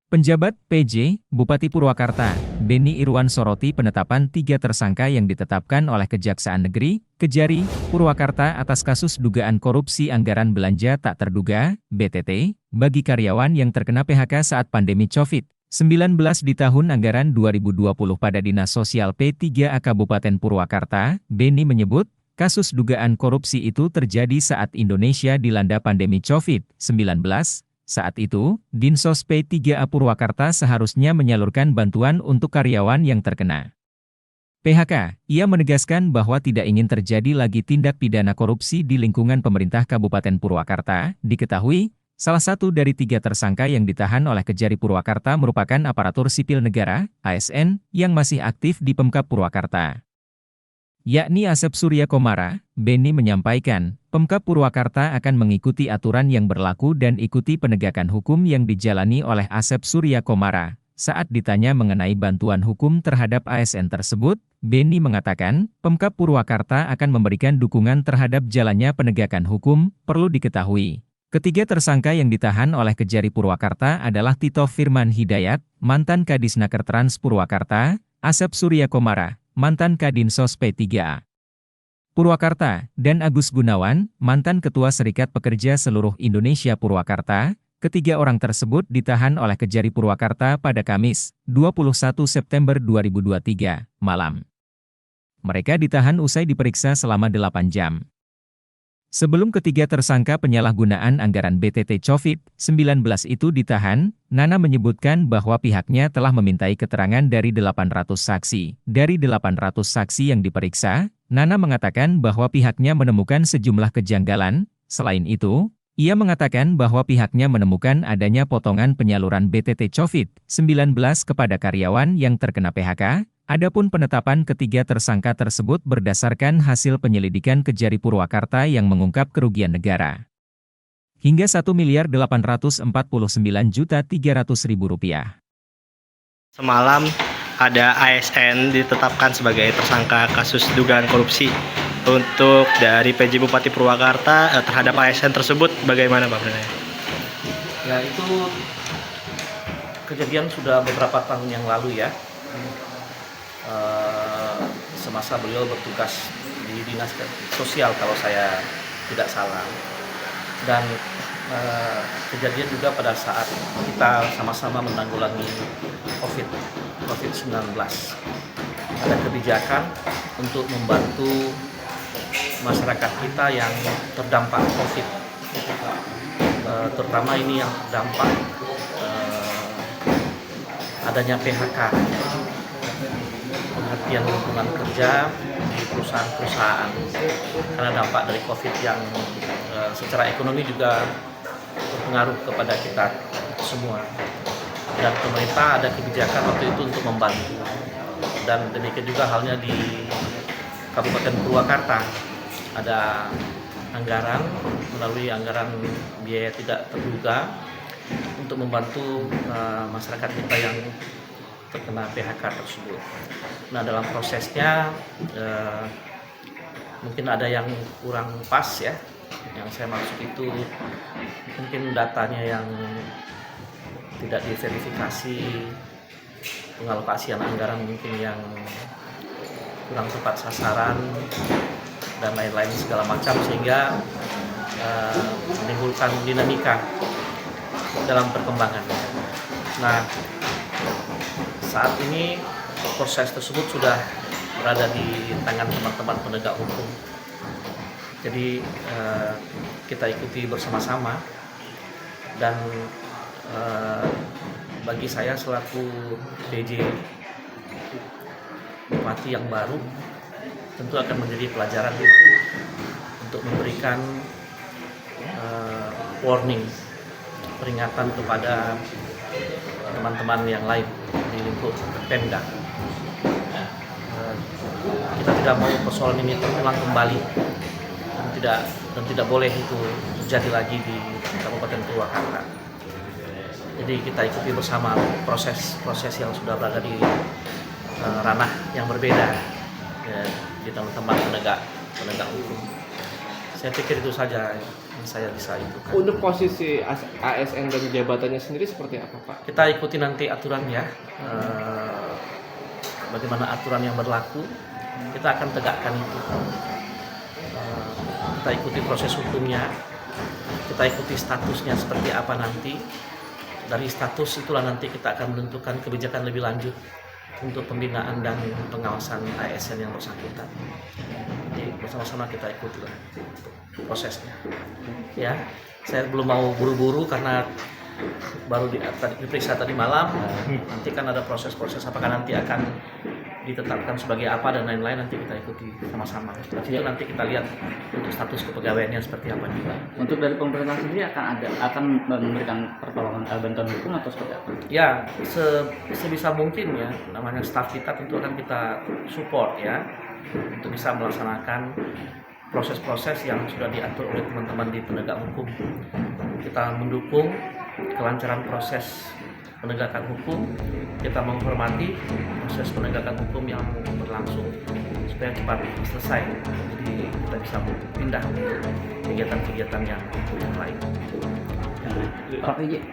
Penjabat PJ, Bupati Purwakarta, Beni Irwan soroti penetapan 3 tersangka yang ditetapkan oleh Kejaksaan Negeri, Kejari, Purwakarta atas kasus dugaan korupsi anggaran belanja tak terduga, BTT, bagi karyawan yang terkena PHK saat pandemi COVID-19 di tahun anggaran 2020 pada Dinas Sosial P3A Kabupaten Purwakarta. Beni menyebut, kasus dugaan korupsi itu terjadi saat Indonesia dilanda pandemi COVID-19. Saat itu, Dinsos P3A Purwakarta seharusnya menyalurkan bantuan untuk karyawan yang terkena PHK. Ia menegaskan bahwa tidak ingin terjadi lagi tindak pidana korupsi di lingkungan pemerintah Kabupaten Purwakarta. Diketahui, salah satu dari 3 tersangka yang ditahan oleh Kejari Purwakarta merupakan aparatur sipil negara, ASN, yang masih aktif di Pemkab Purwakarta, yakni Asep Surya Komara. Beni menyampaikan, Pemkab Purwakarta akan mengikuti aturan yang berlaku dan ikuti penegakan hukum yang dijalani oleh Asep Surya Komara. Saat ditanya mengenai bantuan hukum terhadap ASN tersebut, Beni mengatakan, Pemkab Purwakarta akan memberikan dukungan terhadap jalannya penegakan hukum. Perlu diketahui, ketiga tersangka yang ditahan oleh Kejari Purwakarta adalah Tito Firman Hidayat, mantan Kadisnaker Trans Purwakarta, Asep Surya Komara, mantan Kadinsos P3A Purwakarta, dan Agus Gunawan, mantan Ketua Serikat Pekerja Seluruh Indonesia Purwakarta. Ketiga orang tersebut ditahan oleh Kejari Purwakarta pada Kamis, 21 September 2023, malam. Mereka ditahan usai diperiksa selama 8 jam. Sebelum ketiga tersangka penyalahgunaan anggaran BTT COVID-19 itu ditahan, Nana menyebutkan bahwa pihaknya telah memintai keterangan dari 800 saksi. Dari 800 saksi yang diperiksa, Nana mengatakan bahwa pihaknya menemukan sejumlah kejanggalan. Selain itu, ia mengatakan bahwa pihaknya menemukan adanya potongan penyaluran BTT COVID-19 kepada karyawan yang terkena PHK. Adapun penetapan ketiga tersangka tersebut berdasarkan hasil penyelidikan Kejari Purwakarta yang mengungkap kerugian negara hingga Rp1.849.300.000. Semalam ada ASN ditetapkan sebagai tersangka kasus dugaan korupsi. Untuk dari PJ Bupati Purwakarta terhadap ASN tersebut bagaimana Pak Perdana? Ya, itu kejadian sudah beberapa tahun yang lalu ya. Semasa beliau bertugas di Dinas Sosial kalau saya tidak salah. Dan kejadian juga pada saat kita sama-sama menanggulangi COVID-19. Ada kebijakan untuk membantu masyarakat kita yang terdampak COVID, terutama ini yang terdampak adanya PHK, penghentian hubungan kerja di perusahaan-perusahaan karena dampak dari COVID yang secara ekonomi juga berpengaruh kepada kita semua. Dan pemerintah ada kebijakan waktu itu untuk membantu. Dan demikian juga halnya di Kabupaten Purwakarta, ada anggaran melalui anggaran biaya tidak terduga untuk membantu masyarakat kita yang terkena PHK tersebut. Nah, dalam prosesnya mungkin ada yang kurang pas ya. Yang saya maksud itu mungkin datanya yang tidak diverifikasi, pengalokasian anggaran mungkin yang kurang tepat sasaran dan lain-lain segala macam, sehingga menimbulkan dinamika dalam perkembangan. Nah, saat ini proses tersebut sudah berada di tangan teman-teman penegak hukum. Jadi kita ikuti bersama-sama, dan bagi saya selaku PJ Bupati yang baru tentu akan menjadi pelajaran untuk memberikan warning, peringatan kepada teman-teman yang lain di lingkup Pemda. Kita tidak mau persoalan ini terulang kembali dan tidak boleh itu terjadi lagi di Kabupaten Purwakarta. Jadi kita ikuti bersama proses yang sudah berada di ranah yang berbeda ya, di teman-teman penegak hukum. Saya pikir itu saja yang saya bisa itu. Untuk posisi ASN dan jabatannya sendiri seperti apa, Pak? Kita ikuti nanti aturannya, bagaimana aturan yang berlaku, kita akan tegakkan itu. Kita ikuti proses hukumnya, kita ikuti statusnya seperti apa nanti. Dari status itulah nanti kita akan menentukan kebijakan lebih lanjut untuk pembinaan dan pengawasan ASN yang bersangkutan. Jadi bersama-sama kita ikuti lah prosesnya. Ya, saya belum mau buru-buru karena baru diperiksa tadi malam. Nanti kan ada proses-proses apakah nanti akan ditetapkan sebagai apa dan lain-lain, nanti kita ikuti sama-sama. Itu nanti kita lihat untuk status kepegawaiannya seperti apa juga. Untuk dari pemerintah sendiri akan memberikan pertolongan bantuan hukum atau seperti apa? Ya, sebisa mungkin ya, namanya staf kita tentu akan kita support ya untuk bisa melaksanakan proses-proses yang sudah diatur oleh teman-teman di penegak hukum. Kita mendukung kelancaran proses penegakan hukum, kita menghormati proses penegakan hukum yang berlangsung supaya cepat selesai, jadi kita bisa pindah untuk kegiatan-kegiatan yang lain. Pak PJ,